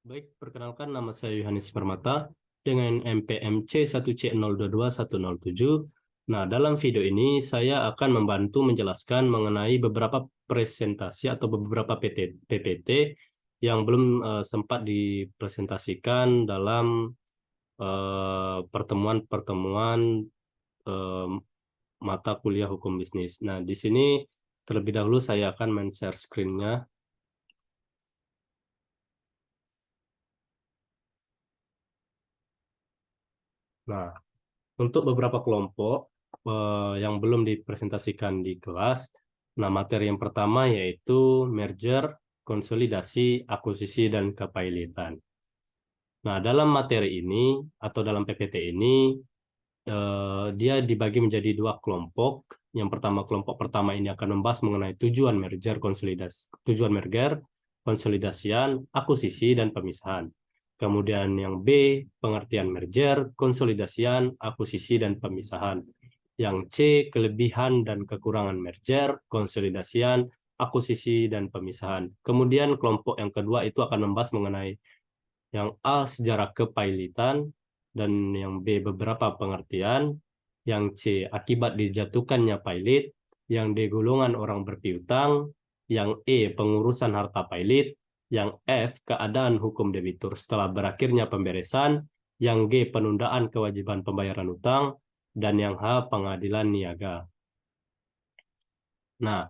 Baik, perkenalkan nama saya Yohanes Permata dengan NPMC 1C022107. Nah, dalam video ini saya akan membantu menjelaskan mengenai beberapa presentasi atau beberapa PPT yang belum sempat dipresentasikan dalam pertemuan-pertemuan eh, mata kuliah hukum bisnis. Nah, di sini terlebih dahulu saya akan men-share screen-nya. Nah, untuk beberapa kelompok yang belum dipresentasikan di kelas, nah materi yang pertama yaitu merger, konsolidasi, akuisisi, dan kepailitan. Nah, dalam materi ini atau dalam PPT ini, dia dibagi menjadi dua kelompok. Yang pertama, kelompok pertama ini akan membahas mengenai tujuan merger, konsolidasian, akuisisi, dan pemisahan. Kemudian yang B, pengertian merger, konsolidasian, akuisisi, dan pemisahan. Yang C, kelebihan dan kekurangan merger, konsolidasian, akuisisi, dan pemisahan. Kemudian kelompok yang kedua itu akan membahas mengenai yang A, sejarah kepailitan, dan yang B, beberapa pengertian, yang C, akibat dijatuhkannya pailit, yang D, golongan orang berpiutang, yang E, pengurusan harta pailit, yang F, keadaan hukum debitur setelah berakhirnya pemberesan, yang G, penundaan kewajiban pembayaran utang, dan yang H, pengadilan niaga. Nah,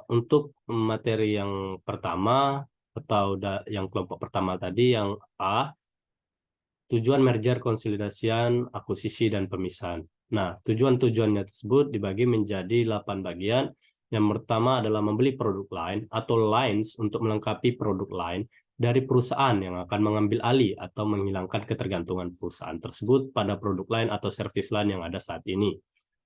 untuk materi yang pertama atau yang kelompok pertama tadi, yang A, tujuan merger, konsolidasian, akuisisi, dan pemisahan. Nah, tujuan-tujuannya tersebut dibagi menjadi 8 bagian. Yang pertama adalah membeli produk lain atau lines untuk melengkapi produk lain dari perusahaan yang akan mengambil alih atau menghilangkan ketergantungan perusahaan tersebut pada produk lain atau servis lain yang ada saat ini.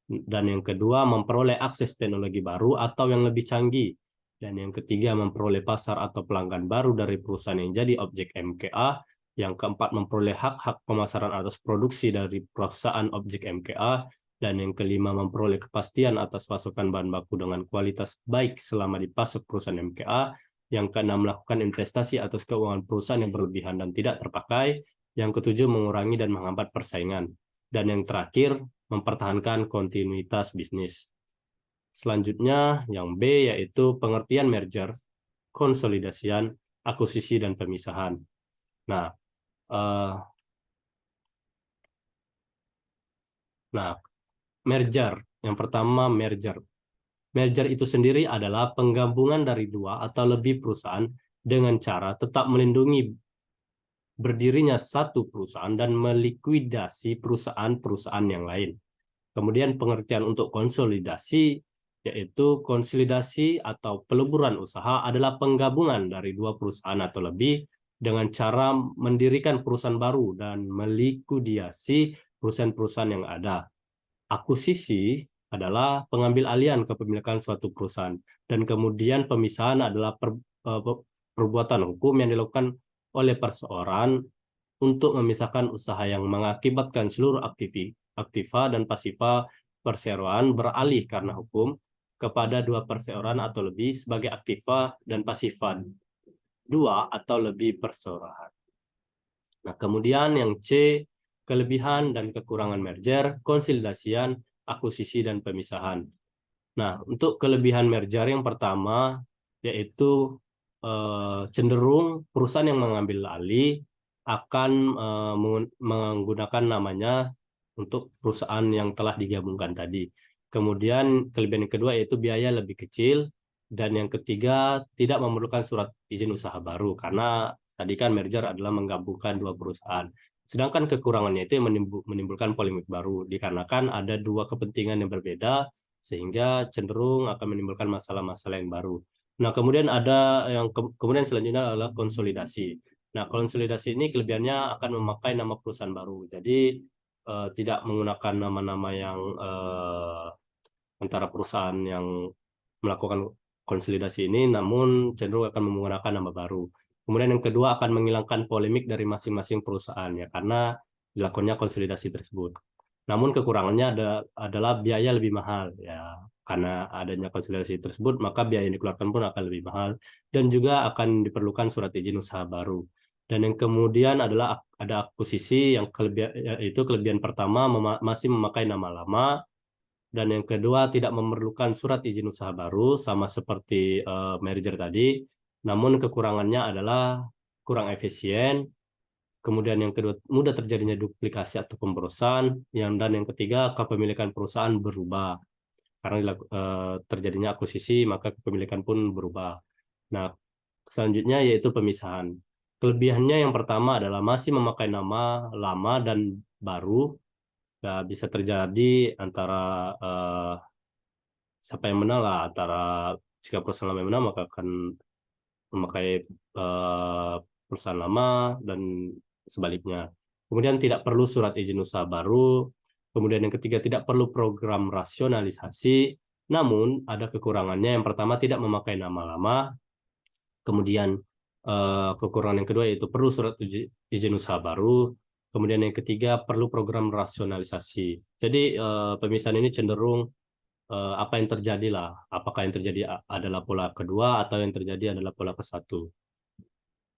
Dan yang kedua, memperoleh akses teknologi baru atau yang lebih canggih. Dan yang ketiga, memperoleh pasar atau pelanggan baru dari perusahaan yang jadi objek MKA. Yang keempat, memperoleh hak-hak pemasaran atas produksi dari perusahaan objek MKA. Dan yang kelima, memperoleh kepastian atas pasokan bahan baku dengan kualitas baik selama dipasok perusahaan MKA. Yang keenam, melakukan investasi atas keuangan perusahaan yang berlebihan dan tidak terpakai. Yang ketujuh, mengurangi dan menghambat persaingan. Dan yang terakhir, mempertahankan kontinuitas bisnis. Selanjutnya, yang B yaitu pengertian merger, konsolidasian, akuisisi, dan pemisahan. Nah, eh, merger. Yang pertama, merger. Merger itu sendiri adalah penggabungan dari dua atau lebih perusahaan dengan cara tetap melindungi berdirinya satu perusahaan dan melikuidasi perusahaan-perusahaan yang lain. Kemudian pengertian untuk konsolidasi, yaitu konsolidasi atau peleburan usaha adalah penggabungan dari dua perusahaan atau lebih dengan cara mendirikan perusahaan baru dan melikuidasi perusahaan-perusasahaan yang ada. Akuisisi adalah pengambil alihan kepemilikan suatu perusahaan. Dan kemudian pemisahan adalah perbuatan hukum yang dilakukan oleh perseorangan untuk memisahkan usaha yang mengakibatkan seluruh aktiva dan pasifa perseroan beralih karena hukum kepada dua perseroan atau lebih sebagai aktiva dan pasifa dua atau lebih perseroan. Nah, kemudian yang C, kelebihan dan kekurangan merger, konsolidasian, akuisisi, dan pemisahan. Nah, untuk kelebihan merger yang pertama yaitu cenderung perusahaan yang mengambil alih akan menggunakan namanya untuk perusahaan yang telah digabungkan tadi. Kemudian kelebihan yang kedua yaitu biaya lebih kecil, dan yang ketiga tidak memerlukan surat izin usaha baru karena tadi kan merger adalah menggabungkan dua perusahaan. Sedangkan kekurangannya itu yang menimbulkan polemik baru dikarenakan ada dua kepentingan yang berbeda sehingga cenderung akan menimbulkan masalah-masalah yang baru. Nah, kemudian ada yang kemudian selanjutnya adalah konsolidasi. Nah, konsolidasi ini kelebihannya akan memakai nama perusahaan baru. Jadi tidak menggunakan nama-nama yang antara perusahaan yang melakukan konsolidasi ini, namun cenderung akan menggunakan nama baru. Kemudian yang kedua akan menghilangkan polemik dari masing-masing perusahaan ya karena dilakukannya konsolidasi tersebut. Namun kekurangannya adalah biaya lebih mahal ya karena adanya konsolidasi tersebut maka biaya yang dikeluarkan pun akan lebih mahal dan juga akan diperlukan surat izin usaha baru. Dan yang kemudian adalah ada akuisisi, yang kelebihan pertama masih memakai nama lama, dan yang kedua tidak memerlukan surat izin usaha baru sama seperti merger tadi. Namun kekurangannya adalah kurang efisien. Kemudian yang kedua, mudah terjadinya duplikasi atau pemborosan. Dan yang ketiga, kepemilikan perusahaan berubah. Karena terjadinya akuisisi, maka kepemilikan pun berubah. Nah, selanjutnya yaitu pemisahan. Kelebihannya yang pertama adalah masih memakai nama lama dan baru. Nah, bisa terjadi antara siapa yang menang lah, antara jika perusahaan lama yang menang maka akan memakai perusahaan lama dan sebaliknya. Kemudian tidak perlu surat izin usaha baru. Kemudian yang ketiga, tidak perlu program rasionalisasi. Namun ada kekurangannya. Yang pertama, tidak memakai nama lama. Kemudian kekurangan yang kedua yaitu perlu surat izin usaha baru. Kemudian yang ketiga, perlu program rasionalisasi. Jadi pemisahan ini cenderung apa yang terjadi lah. Apakah yang terjadi adalah pola kedua atau yang terjadi adalah pola ke satu.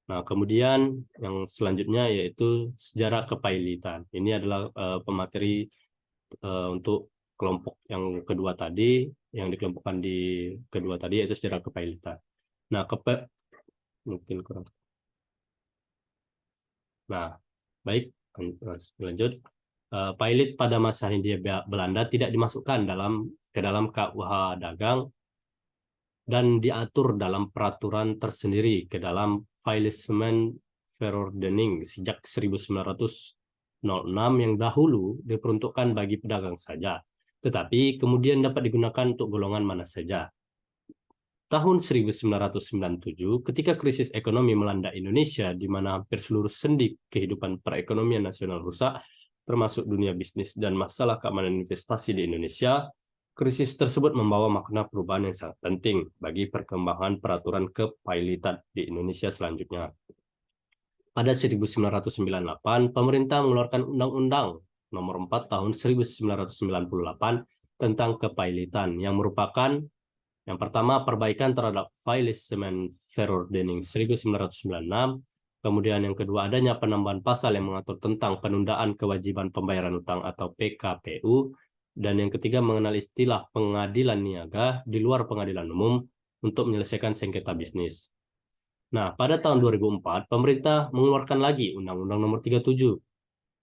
Nah, kemudian yang selanjutnya yaitu sejarah kepailitan. Ini adalah pemateri untuk kelompok yang kedua tadi, yang dikelompokkan di kedua tadi yaitu sejarah kepailitan. Nah, mungkin kurang. Nah, baik, lanjut. Pailit pada masa Hindia Belanda tidak dimasukkan ke dalam KUH dagang dan diatur dalam peraturan tersendiri ke dalam Faillissement-Verordening sejak 1906 yang dahulu diperuntukkan bagi pedagang saja, tetapi kemudian dapat digunakan untuk golongan mana saja. Tahun 1997, ketika krisis ekonomi melanda Indonesia, di mana hampir seluruh sendi kehidupan perekonomian nasional rusak, termasuk dunia bisnis dan masalah keamanan investasi di Indonesia, krisis tersebut membawa makna perubahan yang sangat penting bagi perkembangan peraturan kepailitan di Indonesia selanjutnya. Pada 1998, pemerintah mengeluarkan Undang-Undang Nomor 4 Tahun 1998 tentang kepailitan yang merupakan yang pertama, perbaikan terhadap Faillissement-Verordening 1996. Kemudian yang kedua, adanya penambahan pasal yang mengatur tentang penundaan kewajiban pembayaran utang atau PKPU. Dan yang ketiga, mengenal istilah pengadilan niaga di luar pengadilan umum untuk menyelesaikan sengketa bisnis. Nah, pada tahun 2004, pemerintah mengeluarkan lagi Undang-Undang Nomor 37,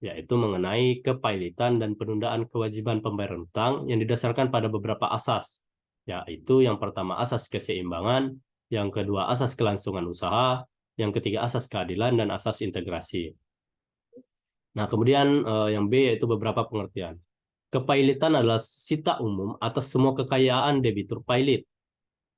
yaitu mengenai kepailitan dan penundaan kewajiban pembayaran utang yang didasarkan pada beberapa asas, yaitu yang pertama asas keseimbangan, yang kedua asas kelangsungan usaha, yang ketiga asas keadilan, dan asas integrasi. Nah, kemudian yang B yaitu beberapa pengertian. Kepailitan adalah sita umum atas semua kekayaan debitur pailit,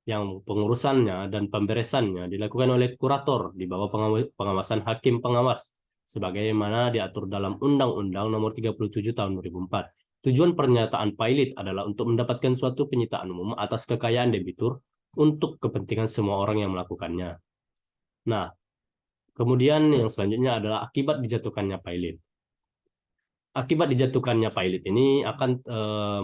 yang pengurusannya dan pemberesannya dilakukan oleh kurator di bawah pengawasan hakim pengawas, sebagaimana diatur dalam Undang-Undang Nomor 37 Tahun 2004. Tujuan pernyataan pailit adalah untuk mendapatkan suatu penyitaan umum atas kekayaan debitur untuk kepentingan semua orang yang melakukannya. Nah, kemudian yang selanjutnya adalah akibat dijatuhkannya pailit. Akibat dijatuhkannya pailit ini akan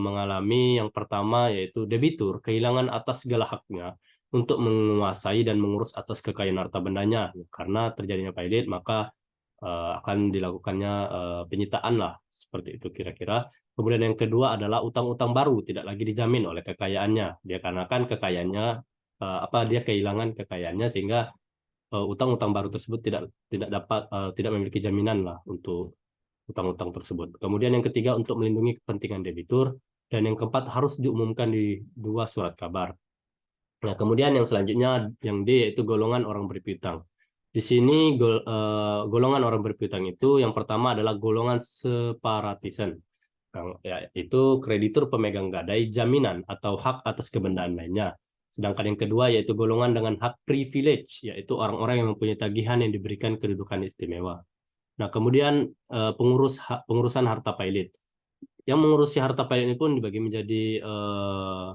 mengalami yang pertama yaitu debitur kehilangan atas segala haknya untuk menguasai dan mengurus atas kekayaan harta bendanya. Karena terjadinya pailit maka akan dilakukannya penyitaan lah, seperti itu kira-kira. Kemudian yang kedua adalah utang-utang baru tidak lagi dijamin oleh kekayaannya. Dia karena kan kekayaannya dia kehilangan kekayaannya sehingga utang-utang baru tersebut tidak memiliki jaminan lah untuk utang-utang tersebut. Kemudian yang ketiga untuk melindungi kepentingan debitur, dan yang keempat harus diumumkan di 2 surat kabar. Nah, kemudian yang selanjutnya yang D yaitu golongan orang berpiutang. Di sini golongan orang berpiutang itu yang pertama adalah golongan separatisan, yaitu kreditur pemegang gadai jaminan atau hak atas kebendaan lainnya. Sedangkan yang kedua yaitu golongan dengan hak privilege, yaitu orang-orang yang mempunyai tagihan yang diberikan kedudukan istimewa. Nah, kemudian pengurusan harta pailit. Yang mengurusi harta pailit ini pun dibagi menjadi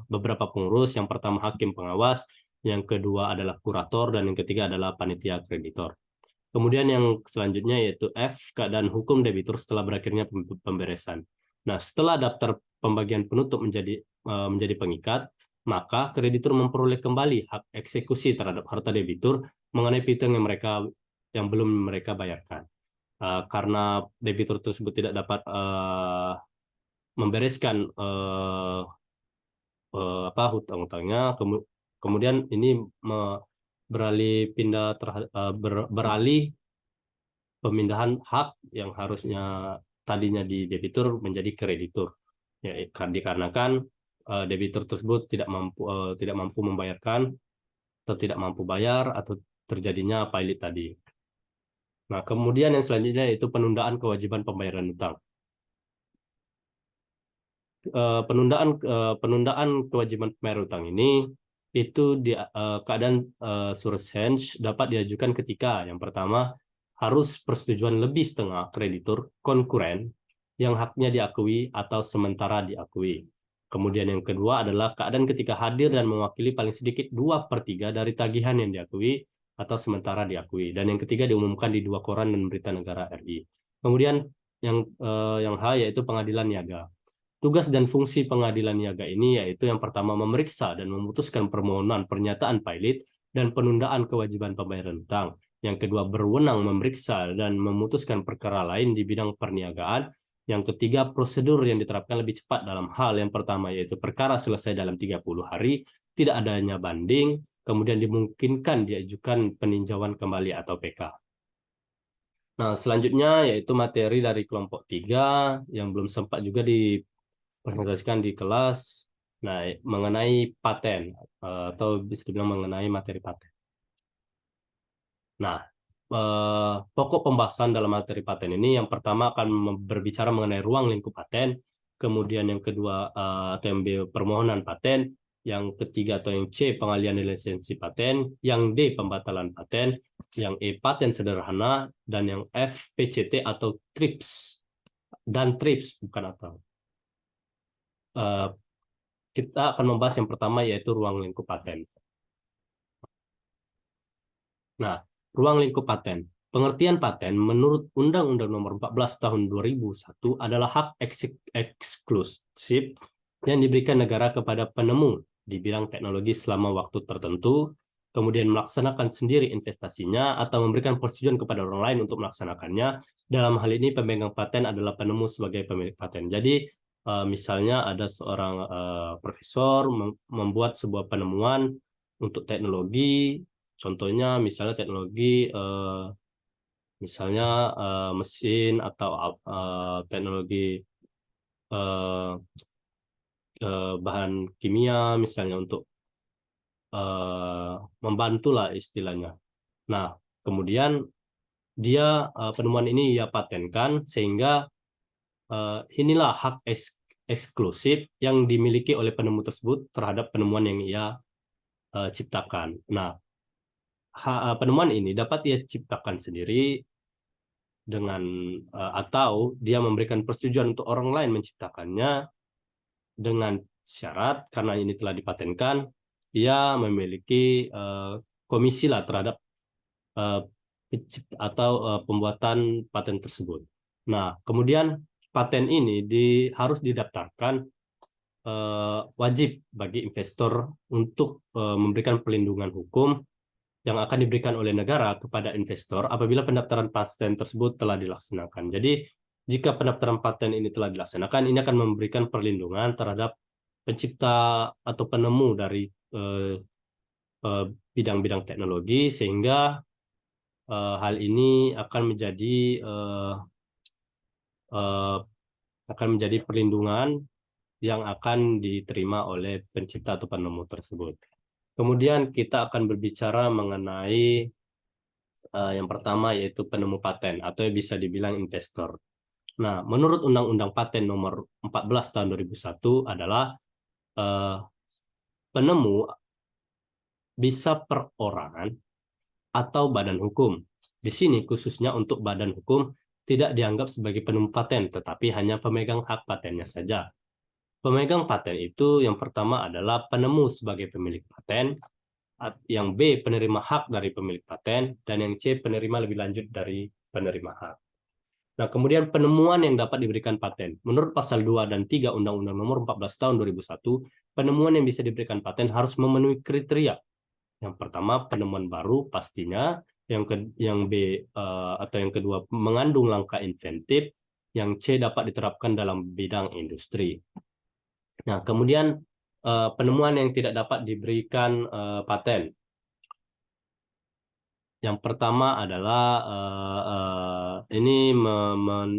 beberapa pengurus. Yang pertama hakim pengawas, yang kedua adalah kurator, dan yang ketiga adalah panitia kreditor. Kemudian yang selanjutnya yaitu F, keadaan hukum debitur setelah berakhirnya pemberesan. Nah, setelah daftar pembagian penutup menjadi pengikat, maka kreditur memperoleh kembali hak eksekusi terhadap harta debitur mengenai piutang yang mereka yang belum mereka bayarkan. Karena debitur tersebut tidak dapat membereskan apa hutang-hutangnya, kemudian ini beralih beralih pemindahan hak yang harusnya tadinya di debitur menjadi kreditur, ya, dikarenakan debitur tersebut tidak mampu membayarkan atau tidak mampu bayar atau terjadinya pailit tadi. Nah, kemudian yang selanjutnya yaitu penundaan kewajiban pembayaran hutang. Penundaan kewajiban pembayaran hutang ini itu di keadaan surcharge dapat diajukan ketika yang pertama harus persetujuan lebih setengah kreditur konkuren yang haknya diakui atau sementara diakui. Kemudian yang kedua adalah keadaan ketika hadir dan mewakili paling sedikit 2/3 dari tagihan yang diakui atau sementara diakui. Dan yang ketiga diumumkan di 2 koran dan berita negara RI. Kemudian yang H yaitu pengadilan niaga. Tugas dan fungsi pengadilan niaga ini yaitu yang pertama memeriksa dan memutuskan permohonan pernyataan pailit dan penundaan kewajiban pembayaran hutang. Yang kedua berwenang memeriksa dan memutuskan perkara lain di bidang perniagaan. Yang ketiga prosedur yang diterapkan lebih cepat dalam hal yang pertama yaitu perkara selesai dalam 30 hari, tidak adanya banding, kemudian dimungkinkan diajukan peninjauan kembali atau PK. Nah, selanjutnya yaitu materi dari kelompok 3 yang belum sempat juga presentasikan di kelas. Nah, mengenai paten atau bisa dibilang mengenai materi paten. Nah, pokok pembahasan dalam materi paten ini yang pertama akan berbicara mengenai ruang lingkup paten, kemudian yang kedua atau yang B permohonan paten, yang ketiga atau yang C pengalihan lisensi paten, yang D pembatalan paten, yang E paten sederhana, dan yang F PCT atau TRIPS dan TRIPS bukan atau. Kita akan membahas yang pertama yaitu ruang lingkup paten. Nah, ruang lingkup paten. Pengertian paten menurut Undang-Undang Nomor 14 Tahun 2001 adalah hak eksklusif yang diberikan negara kepada penemu di bidang teknologi selama waktu tertentu, kemudian melaksanakan sendiri investasinya atau memberikan persetujuan kepada orang lain untuk melaksanakannya. Dalam hal ini pemegang paten adalah penemu sebagai pemilik paten. Jadi misalnya ada seorang profesor membuat sebuah penemuan untuk teknologi, contohnya misalnya teknologi misalnya mesin atau teknologi bahan kimia misalnya untuk membantulah istilahnya. Nah, kemudian dia penemuan ini ia patenkan sehingga inilah hak eksklusif yang dimiliki oleh penemu tersebut terhadap penemuan yang ia ciptakan. Nah, penemuan ini dapat dia ciptakan sendiri dengan atau dia memberikan persetujuan untuk orang lain menciptakannya dengan syarat karena ini telah dipatenkan, ia memiliki komisi lah terhadap pembuatan paten tersebut. Nah, kemudian paten ini harus didaftarkan wajib bagi investor untuk memberikan perlindungan hukum yang akan diberikan oleh negara kepada investor apabila pendaftaran paten tersebut telah dilaksanakan. Jadi, jika pendaftaran paten ini telah dilaksanakan, ini akan memberikan perlindungan terhadap pencipta atau penemu dari bidang-bidang teknologi, sehingga hal ini akan menjadi perlindungan yang akan diterima oleh pencipta atau penemu tersebut. Kemudian kita akan berbicara mengenai yang pertama yaitu penemu paten atau yang bisa dibilang investor. Nah, menurut Undang-Undang Paten Nomor 14 Tahun 2001 adalah penemu bisa perorangan atau badan hukum. Di sini khususnya untuk badan hukum tidak dianggap sebagai penemu paten, tetapi hanya pemegang hak patennya saja. Pemegang paten itu yang pertama adalah penemu sebagai pemilik paten, yang B penerima hak dari pemilik paten, dan yang C penerima lebih lanjut dari penerima hak. Nah, kemudian penemuan yang dapat diberikan paten. Menurut pasal 2 dan 3 Undang-Undang Nomor 14 Tahun 2001, penemuan yang bisa diberikan paten harus memenuhi kriteria. Yang pertama, penemuan baru pastinya. yang B atau yang kedua mengandung langkah inventif, yang C dapat diterapkan dalam bidang industri. Nah, kemudian penemuan yang tidak dapat diberikan paten. Yang pertama adalah ini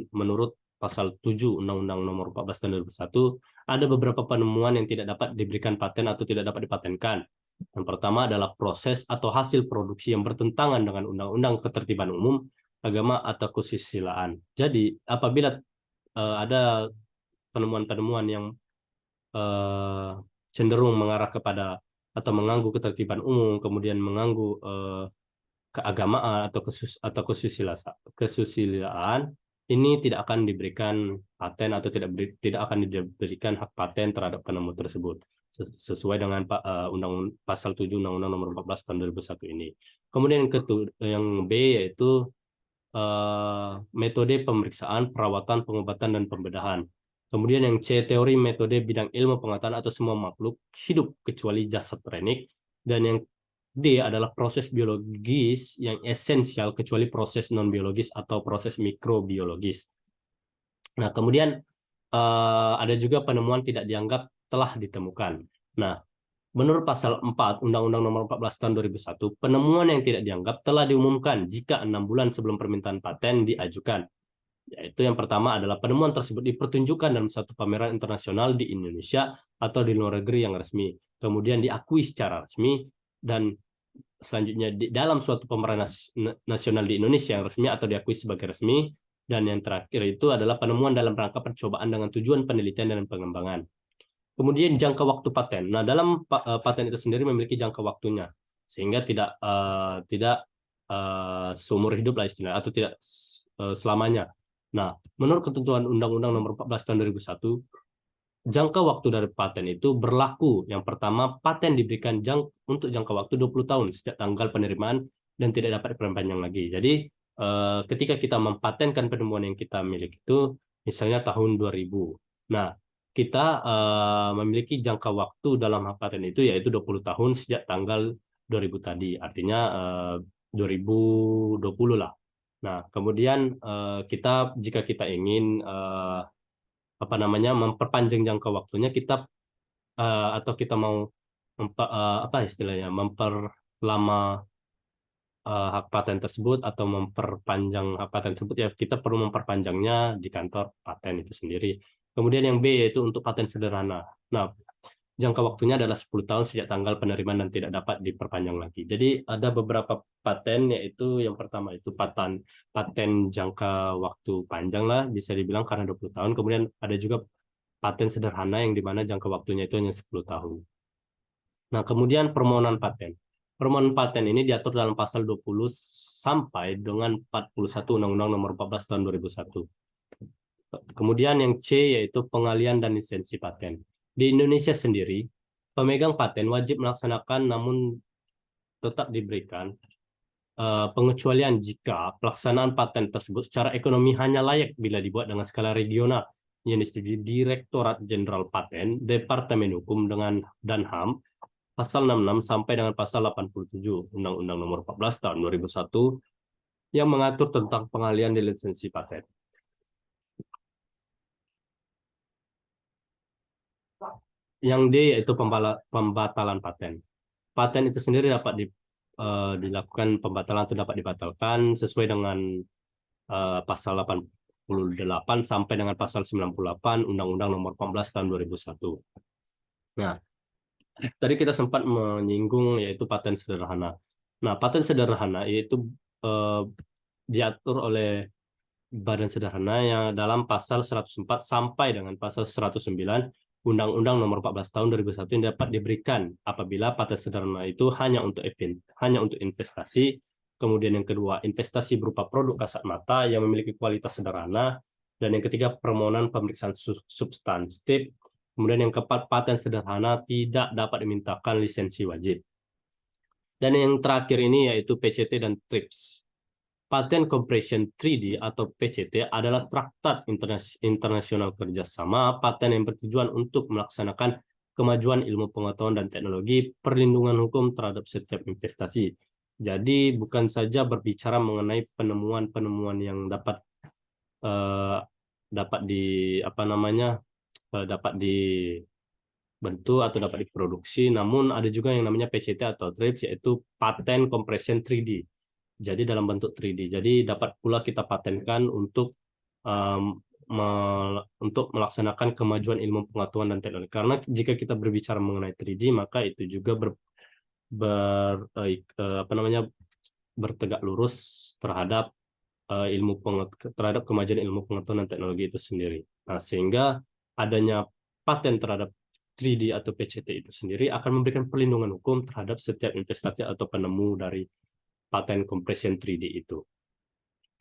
menurut pasal 7 Undang-Undang Nomor 14 Tahun 2001, ada beberapa penemuan yang tidak dapat diberikan paten atau tidak dapat dipatenkan. Yang pertama adalah proses atau hasil produksi yang bertentangan dengan Undang-Undang Ketertiban Umum, Agama, atau kesusilaan. Jadi, apabila ada penemuan-penemuan yang cenderung mengarah kepada atau mengganggu ketertiban umum, kemudian mengganggu keagamaan atau kesusilaan, ini tidak akan diberikan paten atau tidak akan diberikan hak paten terhadap penemu tersebut sesuai dengan undang pasal 7 Undang-Undang Nomor 14 Tahun 2001 ini. Kemudian yang B yaitu metode pemeriksaan, perawatan, pengobatan, dan pembedahan. Kemudian yang C, teori metode bidang ilmu pengetahuan atau semua makhluk hidup kecuali jasad renik. Dan yang D adalah proses biologis yang esensial kecuali proses non-biologis atau proses mikrobiologis. Nah, kemudian ada juga penemuan tidak dianggap telah ditemukan. Nah, menurut pasal 4 Undang-Undang Nomor 14 Tahun 2001, penemuan yang tidak dianggap telah diumumkan jika 6 bulan sebelum permintaan paten diajukan. Yaitu yang pertama adalah penemuan tersebut dipertunjukkan dalam satu pameran internasional di Indonesia atau di luar negeri yang resmi, kemudian diakui secara resmi, dan selanjutnya di dalam suatu pameran nasional di Indonesia yang resmi atau diakui sebagai resmi, dan yang terakhir itu adalah penemuan dalam rangka percobaan dengan tujuan penelitian dan pengembangan. Kemudian jangka waktu paten. Nah, dalam paten itu sendiri memiliki jangka waktunya, sehingga tidak seumur hidup lah istilahnya, atau tidak selamanya. Nah, menurut ketentuan Undang-Undang Nomor 14 Tahun 2001, jangka waktu dari paten itu berlaku. Yang pertama, paten diberikan untuk jangka waktu 20 tahun sejak tanggal penerimaan dan tidak dapat diperpanjang lagi. Jadi, ketika kita mempatenkan penemuan yang kita miliki itu, misalnya tahun 2000. Nah, kita memiliki jangka waktu dalam hak paten itu yaitu 20 tahun sejak tanggal 2000 tadi. Artinya 2020 lah. Nah, kemudian jika kita ingin memperpanjang jangka waktunya, kita atau kita mau memperlama hak paten tersebut atau memperpanjang hak paten tersebut, ya kita perlu memperpanjangnya di kantor paten itu sendiri. Kemudian yang B yaitu untuk paten sederhana. Nah, jangka waktunya adalah 10 tahun sejak tanggal penerimaan dan tidak dapat diperpanjang lagi. Jadi ada beberapa paten, yaitu yang pertama itu paten jangka waktu panjang lah, bisa dibilang karena 20 tahun. Kemudian ada juga paten sederhana yang dimana jangka waktunya itu hanya 10 tahun. Nah, kemudian permohonan paten. Permohonan paten ini diatur dalam pasal 20 sampai dengan 41 Undang-Undang Nomor 14 Tahun 2001. Kemudian yang C yaitu pengalian dan lisensi paten. Di Indonesia sendiri, pemegang paten wajib melaksanakan namun tetap diberikan pengecualian jika pelaksanaan paten tersebut secara ekonomi hanya layak bila dibuat dengan skala regional yang disetujui Direktorat Jenderal Paten, Departemen Hukum dan HAM, pasal 66 sampai dengan pasal 87 Undang-Undang Nomor 14 Tahun 2001 yang mengatur tentang pengalian dan lisensi paten. Yang D yaitu pembatalan paten. Paten itu sendiri dapat dilakukan pembatalan atau dapat dibatalkan sesuai dengan pasal 88 sampai dengan pasal 98 Undang-Undang Nomor 14 Tahun 2001. Nah, tadi kita sempat menyinggung yaitu paten sederhana. Nah, paten sederhana yaitu diatur oleh Badan Sederhana yang dalam pasal 104 sampai dengan pasal 109 Undang-Undang Nomor 14 Tahun 2001 yang dapat diberikan apabila paten sederhana itu hanya untuk investasi. Kemudian yang kedua, investasi berupa produk kasat mata yang memiliki kualitas sederhana. Dan yang ketiga, permohonan pemeriksaan substantif. Kemudian yang keempat, paten sederhana tidak dapat dimintakan lisensi wajib. Dan yang terakhir ini yaitu PCT dan TRIPS. Patent Cooperation Treaty atau PCT adalah traktat internasional kerjasama paten yang bertujuan untuk melaksanakan kemajuan ilmu pengetahuan dan teknologi, perlindungan hukum terhadap setiap investasi, Jadi bukan saja berbicara mengenai penemuan-penemuan yang dapat eh, dapat di apa namanya dapat dibentuk atau dapat diproduksi, namun ada juga yang namanya PCT atau TRIPS, yaitu Patent Compression 3D. Jadi dalam bentuk 3D. Jadi dapat pula kita patenkan untuk untuk melaksanakan kemajuan ilmu pengetahuan dan teknologi. Karena jika kita berbicara mengenai 3D, maka itu juga apa namanya bertegak lurus terhadap terhadap kemajuan ilmu pengetahuan dan teknologi itu sendiri. Nah, sehingga adanya paten terhadap 3D atau PCT itu sendiri akan memberikan perlindungan hukum terhadap setiap investasi atau penemu dari paten compression 3D itu.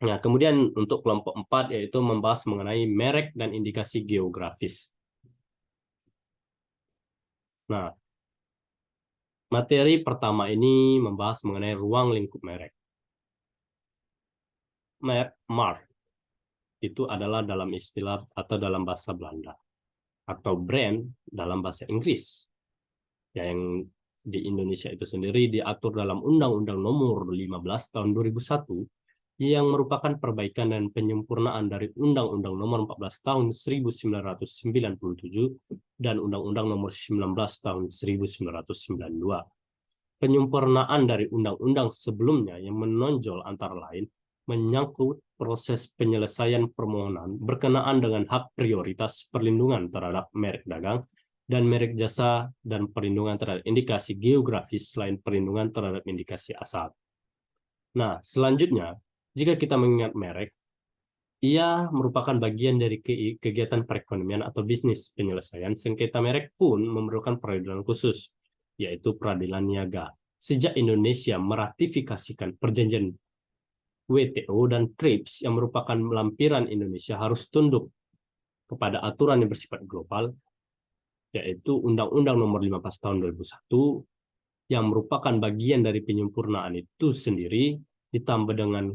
Nah, kemudian untuk kelompok 4 yaitu membahas mengenai merek dan indikasi geografis. Nah, materi pertama ini membahas mengenai ruang lingkup merek. Mark itu adalah dalam istilah atau dalam bahasa Belanda, atau brand dalam bahasa Inggris. Yang di Indonesia itu sendiri diatur dalam Undang-Undang Nomor 15 Tahun 2001 yang merupakan perbaikan dan penyempurnaan dari Undang-Undang Nomor 14 Tahun 1997 dan Undang-Undang Nomor 19 Tahun 1992. Penyempurnaan dari undang-undang sebelumnya yang menonjol antara lain menyangkut proses penyelesaian permohonan berkenaan dengan hak prioritas perlindungan terhadap merek dagang dan merek jasa dan perlindungan terhadap indikasi geografis selain perlindungan terhadap indikasi asal. Nah, selanjutnya, jika kita mengingat merek, ia merupakan bagian dari kegiatan perekonomian atau bisnis. Penyelesaian sengketa merek pun memerlukan peradilan khusus, yaitu peradilan niaga. Sejak Indonesia meratifikasikan perjanjian WTO dan TRIPS yang merupakan lampiran Indonesia harus tunduk kepada aturan yang bersifat global, yaitu Undang-Undang Nomor 15 Tahun 2001 yang merupakan bagian dari penyempurnaan itu sendiri, ditambah dengan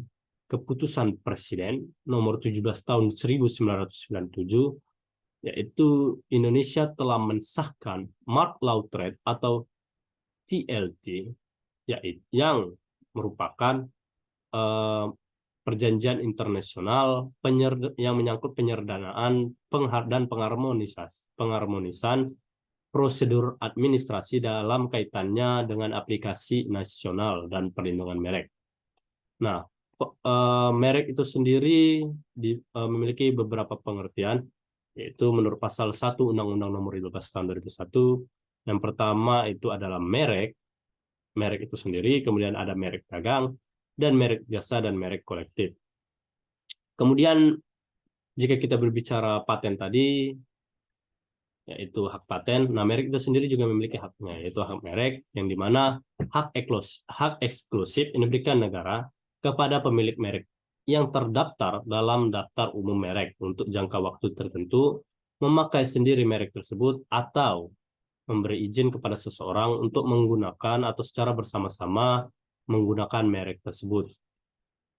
Keputusan Presiden Nomor 17 Tahun 1997, yaitu Indonesia telah mensahkan Mark Law Trade atau TLT, yang merupakan perjanjian internasional yang menyangkut penyerdanaan dan pengharmonisan prosedur administrasi dalam kaitannya dengan aplikasi nasional dan perlindungan merek. Nah, merek itu sendiri memiliki beberapa pengertian, yaitu menurut pasal 1 Undang-Undang Nomor 15 Tahun 2001. Yang pertama itu adalah merek itu sendiri, kemudian ada merek dagang, dan merek jasa, dan merek kolektif. Kemudian jika kita berbicara paten tadi, yaitu hak paten. Nah, merek itu sendiri juga memiliki haknya, yaitu hak merek, yang dimana hak eksklusif ini diberikan negara kepada pemilik merek yang terdaftar dalam daftar umum merek untuk jangka waktu tertentu, memakai sendiri merek tersebut, atau memberi izin kepada seseorang untuk menggunakan atau secara bersama-sama menggunakan merek tersebut.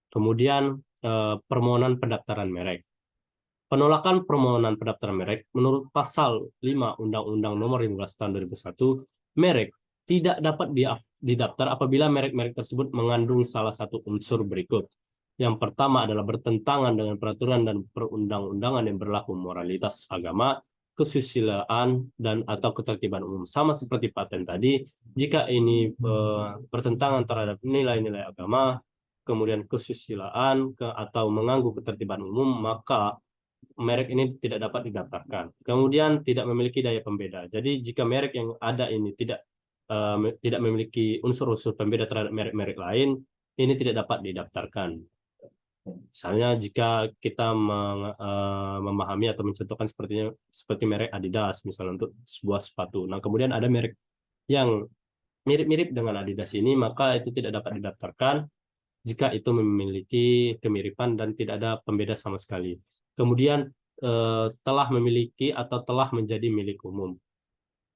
Kemudian permohonan pendaftaran merek. Penolakan permohonan pendaftaran merek menurut pasal 5 Undang-Undang Nomor 15 Tahun 2001, merek tidak dapat didaftar apabila merek-merek tersebut mengandung salah satu unsur berikut. Yang pertama adalah bertentangan dengan peraturan dan perundang-undangan yang berlaku, moralitas agama, kesusilaan, dan atau ketertiban umum. Sama seperti paten tadi, jika ini bertentangan terhadap nilai-nilai agama, kemudian kesusilaan atau mengganggu ketertiban umum, maka merek ini tidak dapat didaftarkan. Kemudian tidak memiliki daya pembeda. Jadi jika merek yang ada ini tidak memiliki unsur-unsur pembeda terhadap merek-merek lain, ini tidak dapat didaftarkan. Misalnya jika kita memahami atau mencontohkan seperti merek Adidas misalnya untuk sebuah sepatu. Nah, kemudian ada merek yang mirip-mirip dengan Adidas ini, maka itu tidak dapat didaftarkan jika itu memiliki kemiripan dan tidak ada pembeda sama sekali. Kemudian telah memiliki atau telah menjadi milik umum.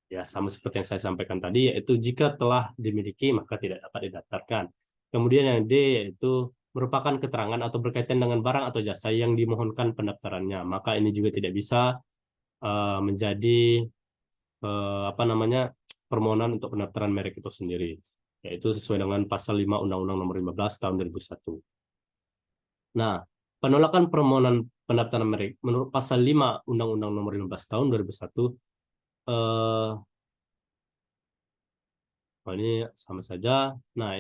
Ya, sama seperti yang saya sampaikan tadi, yaitu jika telah dimiliki maka tidak dapat didaftarkan. Kemudian yang D yaitu merupakan keterangan atau berkaitan dengan barang atau jasa yang dimohonkan pendaftarannya, maka ini juga tidak bisa menjadi permohonan untuk pendaftaran merek itu sendiri. yaitu sesuai dengan pasal 5 Undang-Undang Nomor 15 tahun 2001. Nah, penolakan permohonan pendaftaran merek menurut pasal 5 Undang-Undang Nomor 15 tahun 2001, ini sama saja. Nah,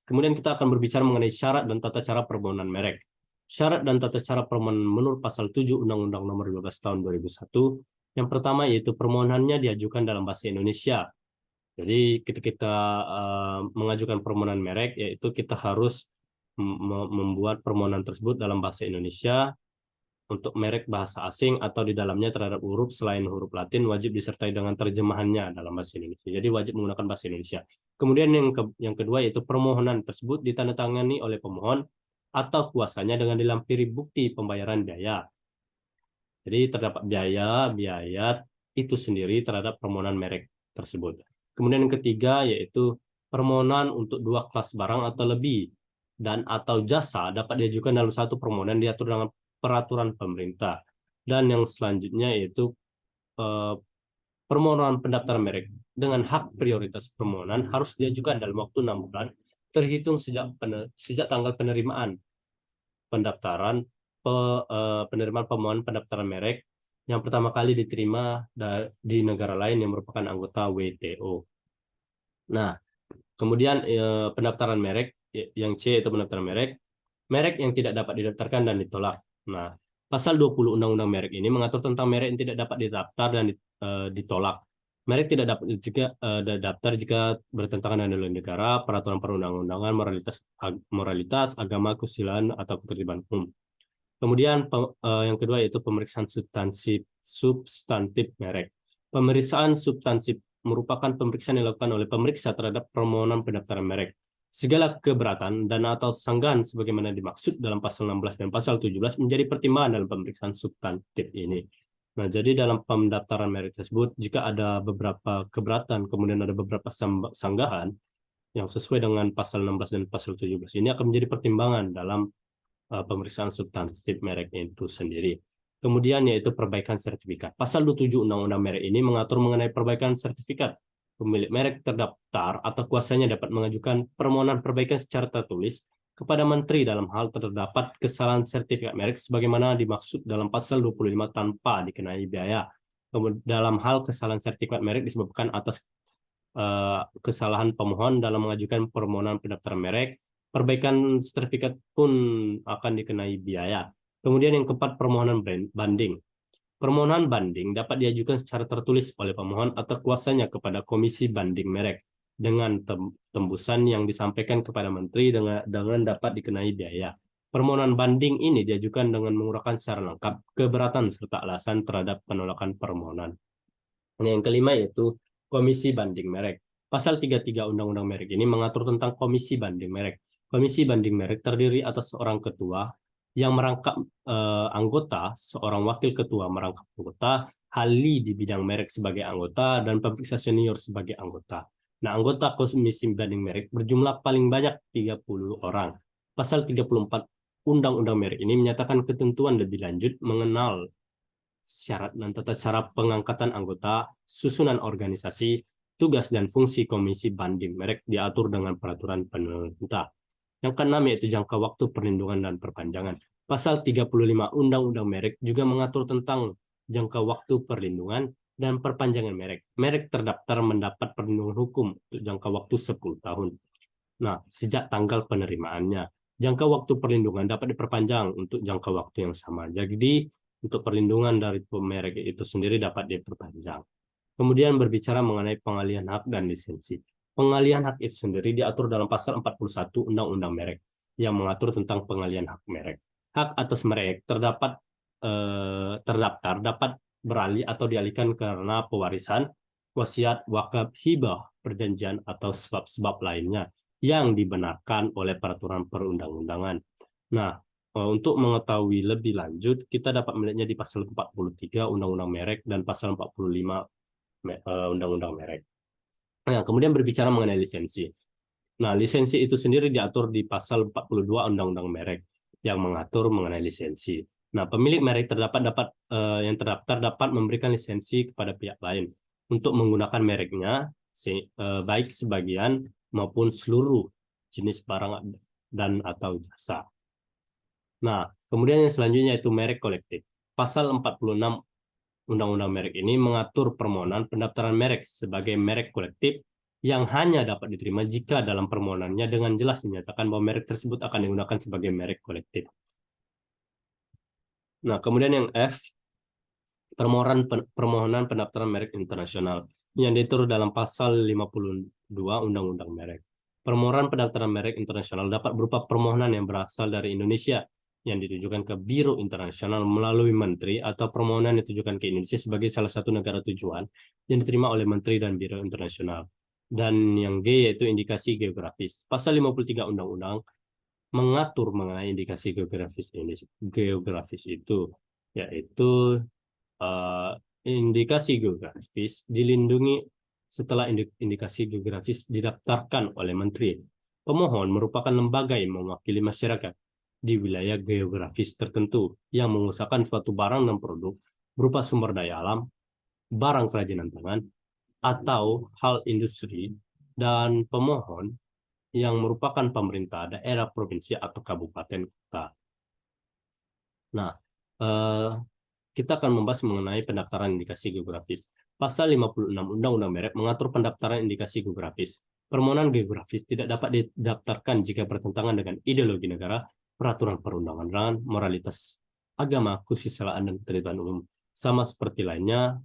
kemudian kita akan berbicara mengenai syarat dan tata cara permohonan merek. Syarat dan tata cara permohonan menurut pasal 7 Undang-Undang Nomor 15 tahun 2001. Yang pertama yaitu permohonannya diajukan dalam bahasa Indonesia. Jadi ketika kita mengajukan permohonan merek, yaitu kita harus membuat permohonan tersebut dalam bahasa Indonesia. Untuk merek bahasa asing atau di dalamnya terhadap huruf selain huruf Latin wajib disertai dengan terjemahannya dalam bahasa Indonesia. Jadi wajib menggunakan bahasa Indonesia. Kemudian yang kedua yaitu permohonan tersebut ditandatangani oleh pemohon atau kuasanya dengan dilampiri bukti pembayaran biaya. Jadi terdapat biaya itu sendiri terhadap permohonan merek tersebut. Kemudian yang ketiga yaitu permohonan untuk dua kelas barang atau lebih dan atau jasa dapat diajukan dalam satu permohonan diatur dengan peraturan pemerintah. Dan yang selanjutnya yaitu permohonan pendaftaran merek dengan hak prioritas permohonan harus diajukan dalam waktu 6 bulan terhitung sejak tanggal penerimaan pendaftaran penerimaan permohonan pendaftaran merek yang pertama kali diterima di negara lain yang merupakan anggota WTO. Nah, kemudian pendaftaran merek yang C itu pendaftaran merek yang tidak dapat didaftarkan dan ditolak. Nah, pasal 20 Undang-Undang Merek ini mengatur tentang merek yang tidak dapat didaftar dan ditolak. Merek tidak dapat didaftar jika bertentangan dengan negara, peraturan perundang-undangan, moralitas, agama, kesusilaan, atau ketertiban umum. Kemudian yang kedua yaitu pemeriksaan substantif merek. Pemeriksaan substantif merupakan pemeriksaan yang dilakukan oleh pemeriksa terhadap permohonan pendaftaran merek. Segala keberatan dan atau sanggahan sebagaimana dimaksud dalam pasal 16 dan pasal 17 menjadi pertimbangan dalam pemeriksaan substantif ini. Nah, jadi dalam pendaftaran merek tersebut, jika ada beberapa keberatan, kemudian ada beberapa sanggahan yang sesuai dengan pasal 16 dan pasal 17 ini akan menjadi pertimbangan dalam pemeriksaan substantif merek itu sendiri. Kemudian yaitu perbaikan sertifikat. Pasal 27 Undang-Undang Merek ini mengatur mengenai perbaikan sertifikat. Pemilik merek terdaftar atau kuasanya dapat mengajukan permohonan perbaikan secara tertulis kepada Menteri dalam hal terdapat kesalahan sertifikat merek sebagaimana dimaksud dalam pasal 25 tanpa dikenai biaya. Kemudian dalam hal kesalahan sertifikat merek disebabkan atas kesalahan pemohon dalam mengajukan permohonan pendaftaran merek, perbaikan sertifikat pun akan dikenai biaya. Kemudian yang keempat, permohonan banding. Permohonan banding dapat diajukan secara tertulis oleh pemohon atau kuasanya kepada Komisi Banding Merek dengan tembusan yang disampaikan kepada Menteri dengan dapat dikenai biaya. Permohonan banding ini diajukan dengan menguraikan secara lengkap keberatan serta alasan terhadap penolakan permohonan. Yang kelima yaitu Komisi Banding Merek. Pasal 33 Undang-Undang Merek ini mengatur tentang Komisi Banding Merek. Komisi Banding Merek terdiri atas seorang ketua yang merangkap anggota, seorang wakil ketua merangkap anggota, ahli di bidang merek sebagai anggota, dan pemeriksa senior sebagai anggota. Nah, anggota Komisi Banding Merek berjumlah paling banyak 30 orang. Pasal 34 Undang-Undang Merek ini menyatakan ketentuan lebih lanjut mengenal syarat dan tata cara pengangkatan anggota, susunan organisasi, tugas dan fungsi Komisi Banding Merek diatur dengan peraturan pemerintah. Yang keenam yaitu jangka waktu perlindungan dan perpanjangan. Pasal 35 Undang-Undang Merek juga mengatur tentang jangka waktu perlindungan dan perpanjangan merek. Merek terdaftar mendapat perlindungan hukum untuk jangka waktu 10 tahun. Nah, sejak tanggal penerimaannya. Jangka waktu perlindungan dapat diperpanjang untuk jangka waktu yang sama. Jadi, untuk perlindungan dari merek itu sendiri dapat diperpanjang. Kemudian berbicara mengenai pengalihan hak dan lisensi. Pengalihan hak itu sendiri diatur dalam pasal 41 Undang-Undang Merek yang mengatur tentang pengalihan hak merek. Hak atas merek terdaftar dapat beralih atau dialihkan karena pewarisan, wasiat, wakaf, hibah, perjanjian, atau sebab-sebab lainnya yang dibenarkan oleh peraturan perundang-undangan. Nah, untuk mengetahui lebih lanjut, kita dapat melihatnya di pasal 43 Undang-Undang Merek dan pasal 45 Undang-Undang Merek. Nah, kemudian berbicara mengenai lisensi. Nah, lisensi itu sendiri diatur di pasal 42 Undang-Undang Merek yang mengatur mengenai lisensi. Nah, pemilik merek yang terdaftar dapat memberikan lisensi kepada pihak lain untuk menggunakan mereknya, baik sebagian maupun seluruh jenis barang dan atau jasa. Nah, kemudian yang selanjutnya itu merek kolektif. Pasal 46 Undang-Undang Merek ini mengatur permohonan pendaftaran merek sebagai merek kolektif yang hanya dapat diterima jika dalam permohonannya dengan jelas dinyatakan bahwa merek tersebut akan digunakan sebagai merek kolektif. Nah, kemudian yang F, permohonan pendaftaran merek internasional yang diatur dalam pasal 52 Undang-Undang Merek. Permohonan pendaftaran merek internasional dapat berupa permohonan yang berasal dari Indonesia yang ditujukan ke Biro Internasional melalui Menteri atau permohonan yang ditujukan ke Indonesia sebagai salah satu negara tujuan yang diterima oleh Menteri dan Biro Internasional. Dan yang G yaitu indikasi geografis. Pasal 53 Undang-Undang mengatur mengenai indikasi geografis ini. Geografis itu yaitu indikasi geografis dilindungi setelah indikasi geografis didaftarkan oleh Menteri. Pemohon merupakan lembaga yang mewakili masyarakat di wilayah geografis tertentu yang mengusahakan suatu barang dan produk berupa sumber daya alam, barang kerajinan tangan, atau hal industri, dan pemohon yang merupakan pemerintah daerah, provinsi, atau kabupaten kota. Nah, kita akan membahas mengenai pendaftaran indikasi geografis. Pasal 56 Undang-Undang Merek mengatur pendaftaran indikasi geografis. Permohonan geografis tidak dapat didaftarkan jika bertentangan dengan ideologi negara, peraturan perundang-undangan, moralitas agama, kesusilaan, dan ketertiban umum. Sama seperti lainnya,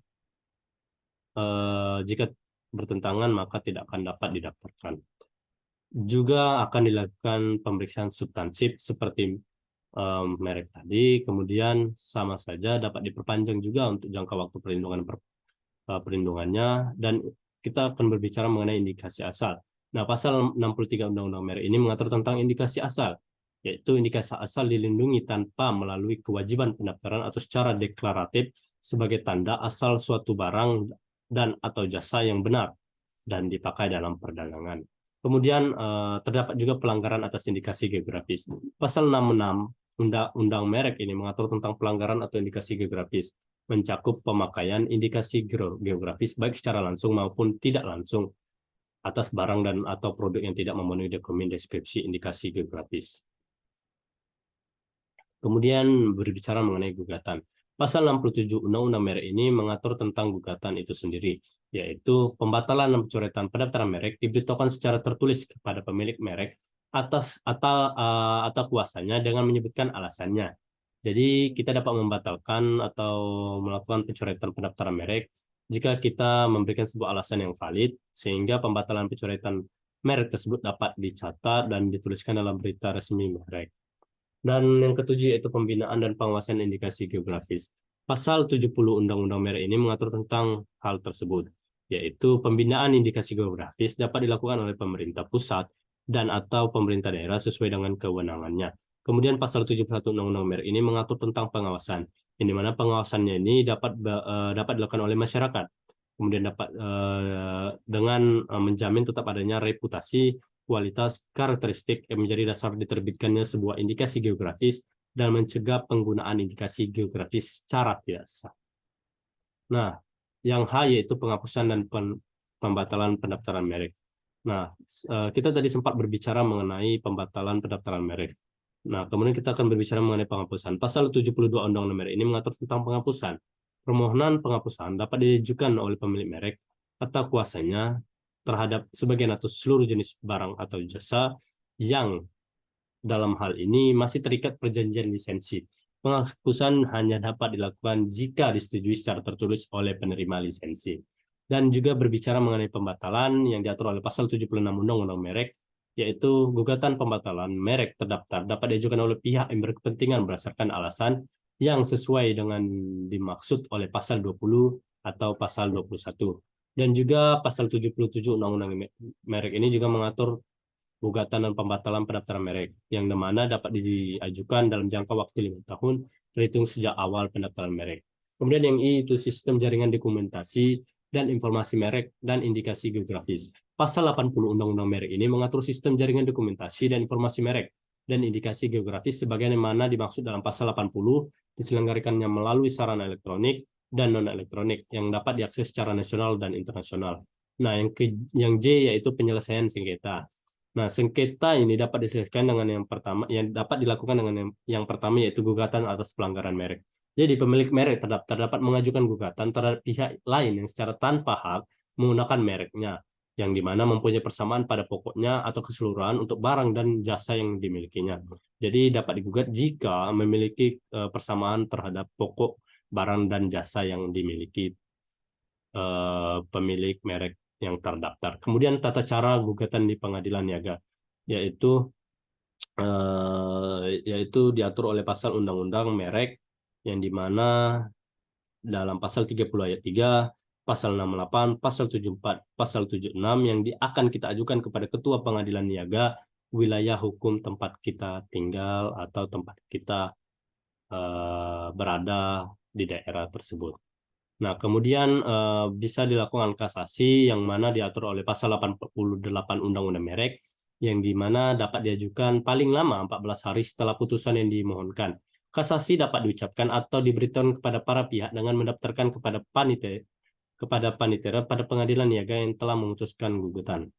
jika bertentangan maka tidak akan dapat didaftarkan. Juga akan dilakukan pemeriksaan substansif seperti merek tadi, kemudian sama saja dapat diperpanjang juga untuk jangka waktu perlindungannya, dan kita akan berbicara mengenai indikasi asal. Nah, pasal 63 Undang-Undang Merek ini mengatur tentang indikasi asal, yaitu indikasi asal dilindungi tanpa melalui kewajiban pendaftaran atau secara deklaratif sebagai tanda asal suatu barang dan atau jasa yang benar dan dipakai dalam perdagangan. Kemudian terdapat juga pelanggaran atas indikasi geografis. Pasal 66 Undang-Undang Merek ini mengatur tentang pelanggaran atau indikasi geografis, mencakup pemakaian indikasi geografis baik secara langsung maupun tidak langsung atas barang dan atau produk yang tidak memenuhi dokumen deskripsi indikasi geografis. Kemudian berbicara mengenai gugatan. Pasal 67 Undang-Undang Merek ini mengatur tentang gugatan itu sendiri, yaitu pembatalan dan pencoretan pendaftaran merek diberitahukan secara tertulis kepada pemilik merek atau kuasanya dengan menyebutkan alasannya. Jadi kita dapat membatalkan atau melakukan pencoretan pendaftaran merek jika kita memberikan sebuah alasan yang valid, sehingga pembatalan pencoretan merek tersebut dapat dicatat dan dituliskan dalam berita resmi merek. Dan yang ketujuh yaitu pembinaan dan pengawasan indikasi geografis. Pasal 70 Undang-Undang Merek ini mengatur tentang hal tersebut, yaitu pembinaan indikasi geografis dapat dilakukan oleh pemerintah pusat dan atau pemerintah daerah sesuai dengan kewenangannya. Kemudian pasal 71 Undang-Undang Merek ini mengatur tentang pengawasan, di mana pengawasannya ini dapat dilakukan oleh masyarakat. Kemudian dapat dengan menjamin tetap adanya reputasi, kualitas, karakteristik yang menjadi dasar diterbitkannya sebuah indikasi geografis dan mencegah penggunaan indikasi geografis secara tidak sah. Nah, yang H yaitu penghapusan dan pembatalan pendaftaran merek. Nah, kita tadi sempat berbicara mengenai pembatalan pendaftaran merek. Nah, kemudian kita akan berbicara mengenai penghapusan. Pasal 72 Undang-Undang Merek ini mengatur tentang penghapusan. Permohonan penghapusan dapat diajukan oleh pemilik merek atau kuasanya terhadap sebagian atau seluruh jenis barang atau jasa yang dalam hal ini masih terikat perjanjian lisensi. Penghapusan hanya dapat dilakukan jika disetujui secara tertulis oleh penerima lisensi. Dan juga berbicara mengenai pembatalan yang diatur oleh pasal 76 Undang-Undang Merek, yaitu gugatan pembatalan merek terdaftar dapat diajukan oleh pihak yang berkepentingan berdasarkan alasan yang sesuai dengan dimaksud oleh pasal 20 atau pasal 21. Dan juga pasal 77 Undang-Undang Merek ini juga mengatur gugatan dan pembatalan pendaftaran merek, yang dimana dapat diajukan dalam jangka waktu 5 tahun terhitung sejak awal pendaftaran merek. Kemudian yang I itu sistem jaringan dokumentasi dan informasi merek dan indikasi geografis. Pasal 80 Undang-Undang Merek ini mengatur sistem jaringan dokumentasi dan informasi merek dan indikasi geografis sebagaimana dimaksud dalam pasal 80, diselenggarakannya melalui sarana elektronik dan non-elektronik yang dapat diakses secara nasional dan internasional. Nah, yang J yaitu penyelesaian sengketa. Nah, sengketa ini dapat diselesaikan dengan yang pertama, yang dapat dilakukan dengan yang pertama yaitu gugatan atas pelanggaran merek. Jadi pemilik merek terdaftar dapat mengajukan gugatan terhadap pihak lain yang secara tanpa hak menggunakan mereknya, yang dimana mempunyai persamaan pada pokoknya atau keseluruhan untuk barang dan jasa yang dimilikinya. Jadi dapat digugat jika memiliki persamaan terhadap pokok barang dan jasa yang dimiliki pemilik merek yang terdaftar. Kemudian tata cara gugatan di pengadilan niaga, yaitu diatur oleh pasal Undang-Undang Merek, yang dimana dalam pasal 30 ayat 3, pasal 68, pasal 74, pasal 76 yang akan kita ajukan kepada Ketua Pengadilan Niaga wilayah hukum tempat kita tinggal atau tempat kita berada di daerah tersebut. Nah, kemudian bisa dilakukan kasasi yang mana diatur oleh pasal 88 Undang-Undang Merek, yang dimana dapat diajukan paling lama 14 hari setelah putusan yang dimohonkan. Kasasi dapat diucapkan atau diberitahukan kepada para pihak dengan mendaftarkan kepada panitera pada pengadilan niaga yang telah memutuskan gugatan.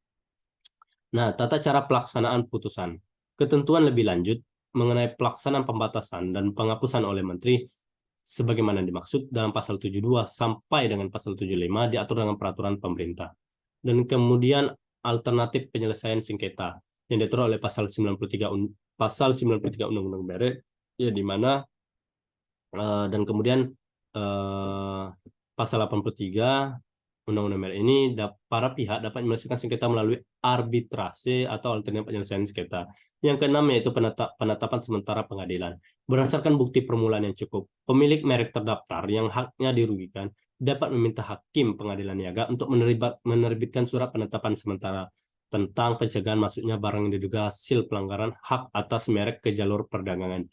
Nah, tata cara pelaksanaan putusan. Ketentuan lebih lanjut mengenai pelaksanaan pembatasan dan penghapusan oleh Menteri sebagaimana dimaksud dalam pasal 72 sampai dengan pasal 75 diatur dengan peraturan pemerintah. Dan kemudian alternatif penyelesaian sengketa yang diatur oleh pasal 93 Undang-Undang Merek, ya di mana dan kemudian pasal 83 Undang-Undang Merek ini para pihak dapat menyelesaikan sengketa melalui arbitrase atau alternatif penyelesaian sengketa. Yang keenam yaitu penetapan sementara pengadilan. Berdasarkan bukti permulaan yang cukup, pemilik merek terdaftar yang haknya dirugikan dapat meminta hakim pengadilan niaga untuk menerbitkan surat penetapan sementara tentang pencegahan masuknya barang yang diduga hasil pelanggaran hak atas merek ke jalur perdagangan,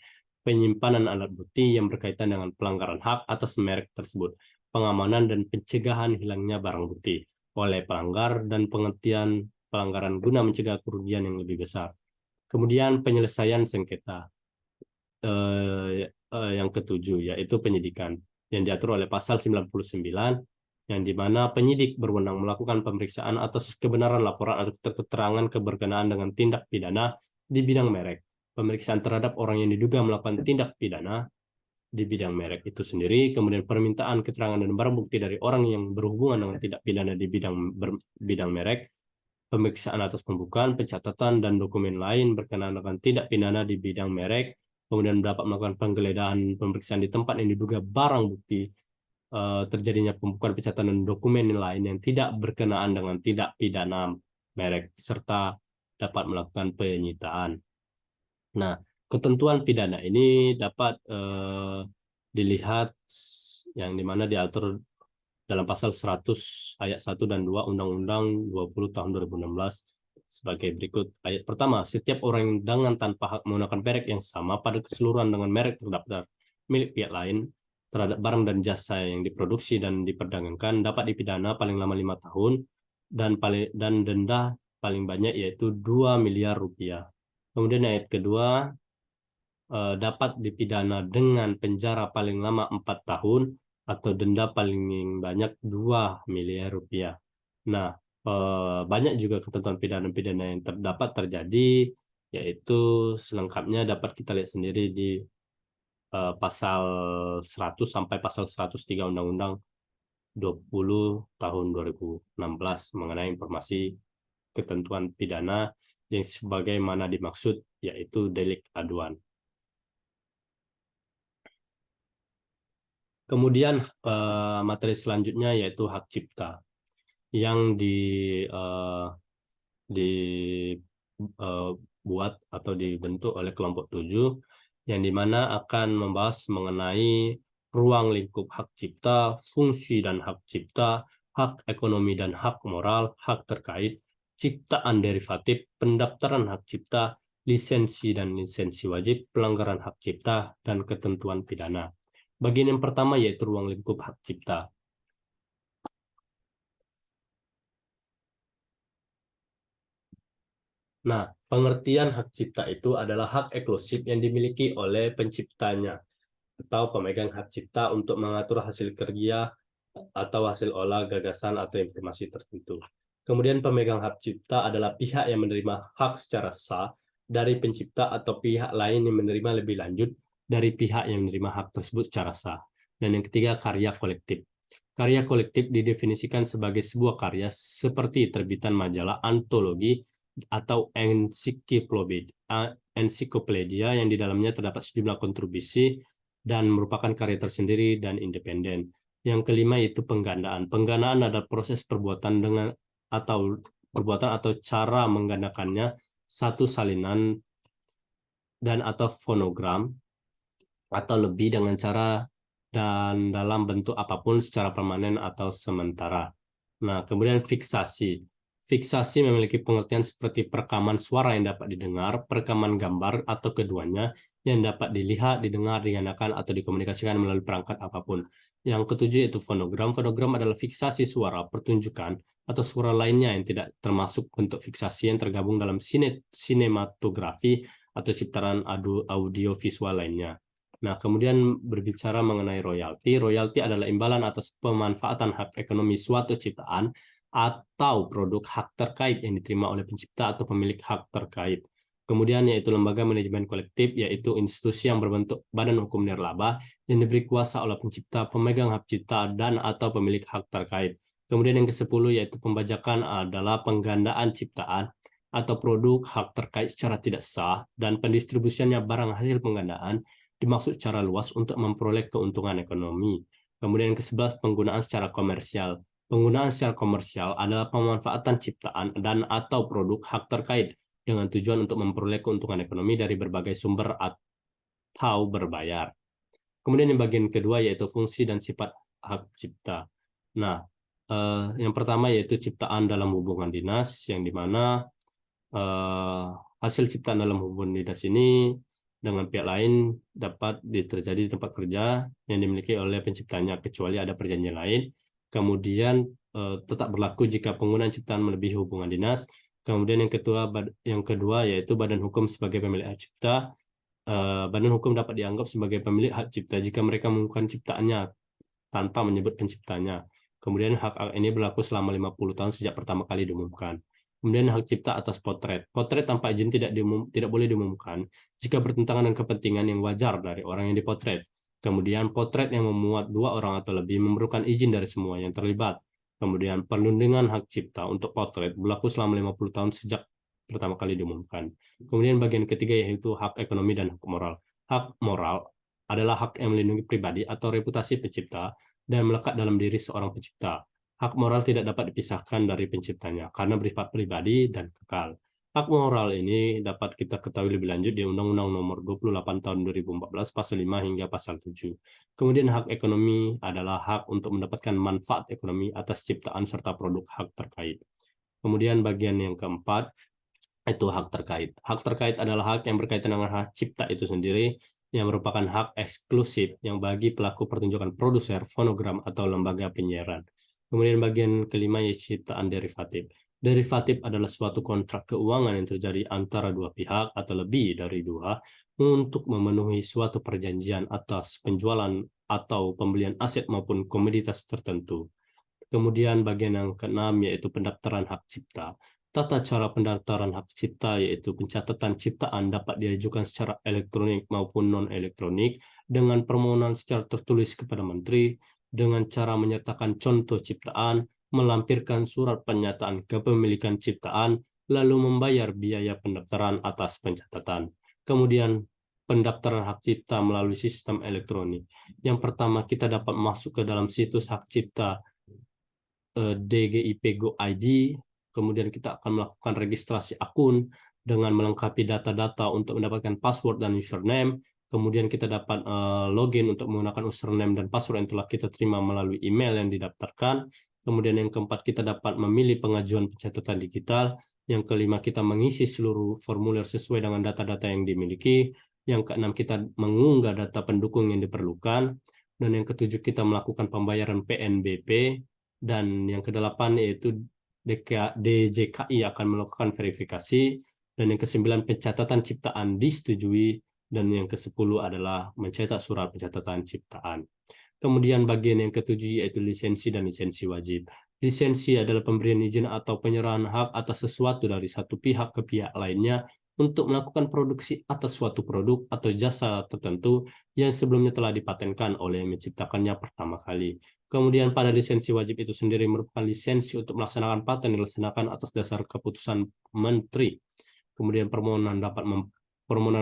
penyimpanan alat bukti yang berkaitan dengan pelanggaran hak atas merek tersebut, pengamanan dan pencegahan hilangnya barang bukti oleh pelanggar, dan pengertian pelanggaran guna mencegah kerugian yang lebih besar. Kemudian penyelesaian sengketa yang ketujuh yaitu penyidikan yang diatur oleh pasal 99, yang dimana penyidik berwenang melakukan pemeriksaan atas kebenaran laporan atau keterangan keberkenaan dengan tindak pidana di bidang merek, pemeriksaan terhadap orang yang diduga melakukan tindak pidana di bidang merek itu sendiri, kemudian permintaan keterangan dan barang bukti dari orang yang berhubungan dengan tindak pidana di bidang merek, pemeriksaan atas pembukaan, pencatatan, dan dokumen lain berkenaan dengan tindak pidana di bidang merek, kemudian dapat melakukan penggeledahan pemeriksaan di tempat yang diduga barang bukti terjadinya pembukaan, pencatatan, dan dokumen lain yang tidak berkenaan dengan tindak pidana merek, serta dapat melakukan penyitaan. Nah, ketentuan pidana ini dapat dilihat yang dimana diatur dalam pasal 100 ayat 1 dan 2 Undang-Undang 20 tahun 2016 sebagai berikut. Ayat pertama, setiap orang yang dengan tanpa hak menggunakan merek yang sama pada keseluruhan dengan merek terdaftar milik pihak lain terhadap barang dan jasa yang diproduksi dan diperdagangkan dapat dipidana paling lama 5 tahun dan denda paling banyak yaitu 2 miliar rupiah. Kemudian ayat kedua, dapat dipidana dengan penjara paling lama 4 tahun atau denda paling banyak 2 miliar rupiah. Nah, banyak juga ketentuan pidana-pidana yang dapat terjadi, yaitu selengkapnya dapat kita lihat sendiri di pasal 100 sampai pasal 103 Undang-Undang 20 tahun 2016 mengenai informasi ketentuan pidana yang sebagaimana dimaksud, yaitu delik aduan. Kemudian materi selanjutnya yaitu hak cipta yang dibuat atau dibentuk oleh kelompok 7, yang dimana akan membahas mengenai ruang lingkup hak cipta, fungsi dan hak cipta, hak ekonomi dan hak moral, hak terkait, ciptaan derivatif, pendaftaran hak cipta, lisensi dan lisensi wajib, pelanggaran hak cipta, dan ketentuan pidana. Bagian yang pertama yaitu ruang lingkup hak cipta. Nah, pengertian hak cipta itu adalah hak eksklusif yang dimiliki oleh penciptanya atau pemegang hak cipta untuk mengatur hasil kerja atau hasil olah gagasan atau informasi tertentu. Kemudian pemegang hak cipta adalah pihak yang menerima hak secara sah dari pencipta atau pihak lain yang menerima lebih lanjut dari pihak yang menerima hak tersebut secara sah. Dan yang ketiga, karya kolektif. Karya kolektif didefinisikan sebagai sebuah karya seperti terbitan majalah, antologi, atau ensiklopedia yang di dalamnya terdapat sejumlah kontribusi dan merupakan karya tersendiri dan independen. Yang kelima yaitu penggandaan. Penggandaan adalah proses perbuatan atau cara menggandakannya satu salinan dan atau fonogram atau lebih dengan cara dan dalam bentuk apapun secara permanen atau sementara. Nah, kemudian fiksasi. Fiksasi memiliki pengertian seperti perekaman suara yang dapat didengar, perekaman gambar atau keduanya yang dapat dilihat, didengar, digandakan, atau dikomunikasikan melalui perangkat apapun. Yang ketujuh yaitu fonogram. Fonogram adalah fiksasi suara, pertunjukan, atau suara lainnya yang tidak termasuk bentuk fiksasi yang tergabung dalam sinematografi atau ciptaan audio visual lainnya. Nah, kemudian berbicara mengenai royalti. Royalti adalah imbalan atas pemanfaatan hak ekonomi suatu ciptaan atau produk hak terkait yang diterima oleh pencipta atau pemilik hak terkait. Kemudian yaitu lembaga manajemen kolektif, yaitu institusi yang berbentuk badan hukum nirlaba yang diberi kuasa oleh pencipta, pemegang hak cipta, dan atau pemilik hak terkait. Kemudian yang ke-10 yaitu pembajakan adalah penggandaan ciptaan atau produk hak terkait secara tidak sah dan pendistribusiannya barang hasil penggandaan dimaksud secara luas untuk memperoleh keuntungan ekonomi. Kemudian yang ke-11 penggunaan secara komersial. Penggunaan secara komersial adalah pemanfaatan ciptaan dan atau produk hak terkait dengan tujuan untuk memperoleh keuntungan ekonomi dari berbagai sumber atau berbayar. Kemudian yang bagian kedua yaitu fungsi dan sifat hak cipta. Nah, yang pertama yaitu ciptaan dalam hubungan dinas, yang dimana hasil ciptaan dalam hubungan dinas ini dengan pihak lain dapat terjadi di tempat kerja yang dimiliki oleh penciptanya kecuali ada perjanjian lain. Kemudian tetap berlaku jika penggunaan ciptaan melebihi hubungan dinas. Kemudian yang kedua yaitu badan hukum sebagai pemilik hak cipta. Badan hukum dapat dianggap sebagai pemilik hak cipta jika mereka menggunakan ciptaannya tanpa menyebut penciptanya. Kemudian hak ini berlaku selama 50 tahun sejak pertama kali diumumkan. Kemudian hak cipta atas potret. Potret tanpa izin tidak boleh diumumkan jika bertentangan dengan kepentingan yang wajar dari orang yang dipotret. Kemudian potret yang memuat 2 orang atau lebih memerlukan izin dari semua yang terlibat. Kemudian perlindungan hak cipta untuk potret berlaku selama 50 tahun sejak pertama kali diumumkan. Kemudian bagian ketiga yaitu hak ekonomi dan hak moral. Hak moral adalah hak yang melindungi pribadi atau reputasi pencipta dan melekat dalam diri seorang pencipta. Hak moral tidak dapat dipisahkan dari penciptanya karena bersifat pribadi dan kekal. Hak moral ini dapat kita ketahui lebih lanjut di Undang-Undang Nomor 28 Tahun 2014 Pasal 5 hingga Pasal 7. Kemudian hak ekonomi adalah hak untuk mendapatkan manfaat ekonomi atas ciptaan serta produk hak terkait. Kemudian bagian yang keempat itu hak terkait. Hak terkait adalah hak yang berkaitan dengan hak cipta itu sendiri yang merupakan hak eksklusif yang bagi pelaku pertunjukan, produser, fonogram, atau lembaga penyiaran. Kemudian bagian kelima yaitu ciptaan derivatif. Derivatif adalah suatu kontrak keuangan yang terjadi antara dua pihak atau lebih dari dua untuk memenuhi suatu perjanjian atas penjualan atau pembelian aset maupun komoditas tertentu. Kemudian bagian yang keenam yaitu pendaftaran hak cipta. Tata cara pendaftaran hak cipta yaitu pencatatan ciptaan dapat diajukan secara elektronik maupun non-elektronik dengan permohonan secara tertulis kepada menteri dengan cara menyertakan contoh ciptaan, melampirkan surat pernyataan kepemilikan ciptaan, lalu membayar biaya pendaftaran atas pencatatan. Kemudian pendaftaran hak cipta melalui sistem elektronik. Yang pertama kita dapat masuk ke dalam situs hak cipta DGIP Go ID, kemudian kita akan melakukan registrasi akun dengan melengkapi data-data untuk mendapatkan password dan username. Kemudian kita dapat login untuk menggunakan username dan password yang telah kita terima melalui email yang didaftarkan. Kemudian yang keempat kita dapat memilih pengajuan pencatatan digital. Yang kelima kita mengisi seluruh formulir sesuai dengan data-data yang dimiliki. Yang keenam kita mengunggah data pendukung yang diperlukan. Dan yang ketujuh kita melakukan pembayaran PNBP. Dan yang kedelapan yaitu DJKI akan melakukan verifikasi, dan yang ke-9 pencatatan ciptaan disetujui, dan yang ke-10 adalah mencetak surat pencatatan ciptaan. Kemudian bagian yang ke-7 yaitu lisensi dan lisensi wajib. Lisensi adalah pemberian izin atau penyerahan hak atas sesuatu dari satu pihak ke pihak lainnya untuk melakukan produksi atas suatu produk atau jasa tertentu yang sebelumnya telah dipatenkan oleh yang menciptakannya pertama kali. Kemudian pada lisensi wajib itu sendiri merupakan lisensi untuk melaksanakan paten yang dilaksanakan atas dasar keputusan menteri. Kemudian permohonan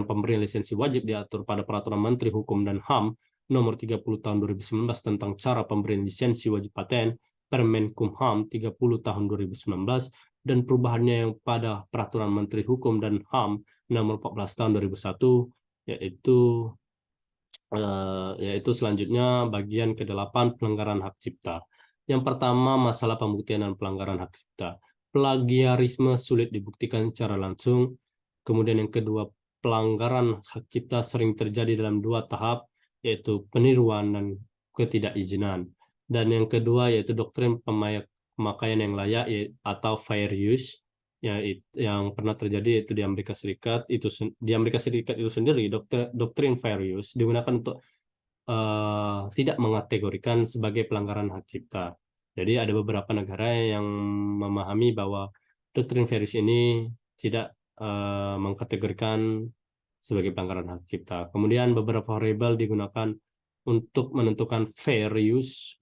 pemberian lisensi wajib diatur pada Peraturan Menteri Hukum dan HAM Nomor 30 Tahun 2019 tentang cara pemberian lisensi wajib paten, Permenkumham 30 Tahun 2019, dan perubahannya yang pada Peraturan Menteri Hukum dan HAM Nomor 14 Tahun 2001, yaitu selanjutnya bagian ke-8 pelanggaran hak cipta. Yang pertama, masalah pembuktian dan pelanggaran hak cipta. Plagiarisme sulit dibuktikan secara langsung. Kemudian yang kedua, pelanggaran hak cipta sering terjadi dalam dua tahap, yaitu peniruan dan ketidakizinan. Dan yang kedua yaitu doktrin pemakaian yang layak atau fair use, yang pernah terjadi yaitu di Amerika Serikat. Di Amerika Serikat itu sendiri doktrin fair use digunakan untuk tidak mengategorikan sebagai pelanggaran hak cipta. Jadi ada beberapa negara yang memahami bahwa doktrin fair use ini tidak mengkategorikan sebagai pelanggaran hak cipta. Kemudian beberapa variabel digunakan untuk menentukan fair use,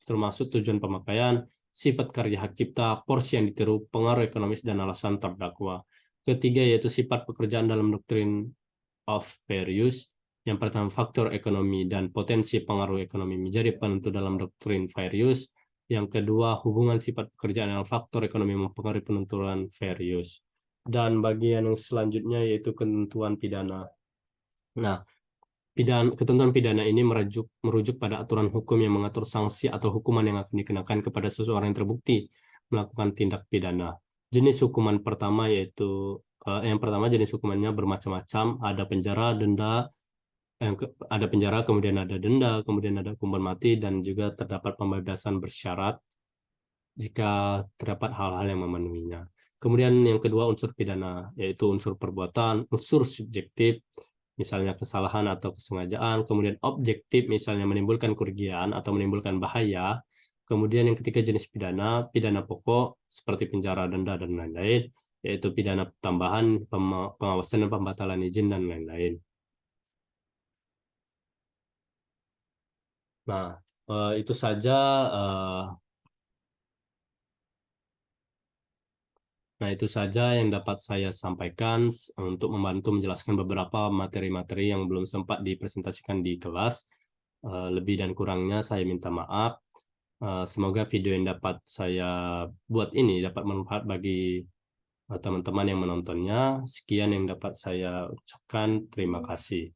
termasuk tujuan pemakaian, sifat karya hak cipta, porsi yang ditiru, pengaruh ekonomis, dan alasan terdakwa. Ketiga yaitu sifat pekerjaan dalam doktrin of fair use. Yang pertama, faktor ekonomi dan potensi pengaruh ekonomi menjadi penentu dalam doktrin fair use. Yang kedua, hubungan sifat pekerjaan dan faktor ekonomi mempengaruhi penentuan fair use. Dan bagian yang selanjutnya yaitu ketentuan pidana. Nah, ketentuan pidana ini merujuk pada aturan hukum yang mengatur sanksi atau hukuman yang akan dikenakan kepada seseorang yang terbukti melakukan tindak pidana. Jenis hukuman pertama yaitu yang pertama jenis hukumannya bermacam-macam, ada penjara, denda, ada penjara, kemudian ada denda, kemudian ada hukuman mati, dan juga terdapat pembebasan bersyarat jika terdapat hal-hal yang memenuhinya. Kemudian yang kedua unsur pidana, yaitu unsur perbuatan, unsur subjektif, misalnya kesalahan atau kesengajaan, kemudian objektif, misalnya menimbulkan kerugian atau menimbulkan bahaya. Kemudian yang ketiga jenis pidana, pidana pokok seperti penjara, denda, dan lain-lain, yaitu pidana tambahan, pengawasan dan pembatalan izin, dan lain-lain. Nah, itu saja Nah, itu saja yang dapat saya sampaikan untuk membantu menjelaskan beberapa materi-materi yang belum sempat dipresentasikan di kelas. Lebih dan kurangnya saya minta maaf. Semoga video yang dapat saya buat ini dapat bermanfaat bagi teman-teman yang menontonnya. Sekian yang dapat saya ucapkan. Terima kasih.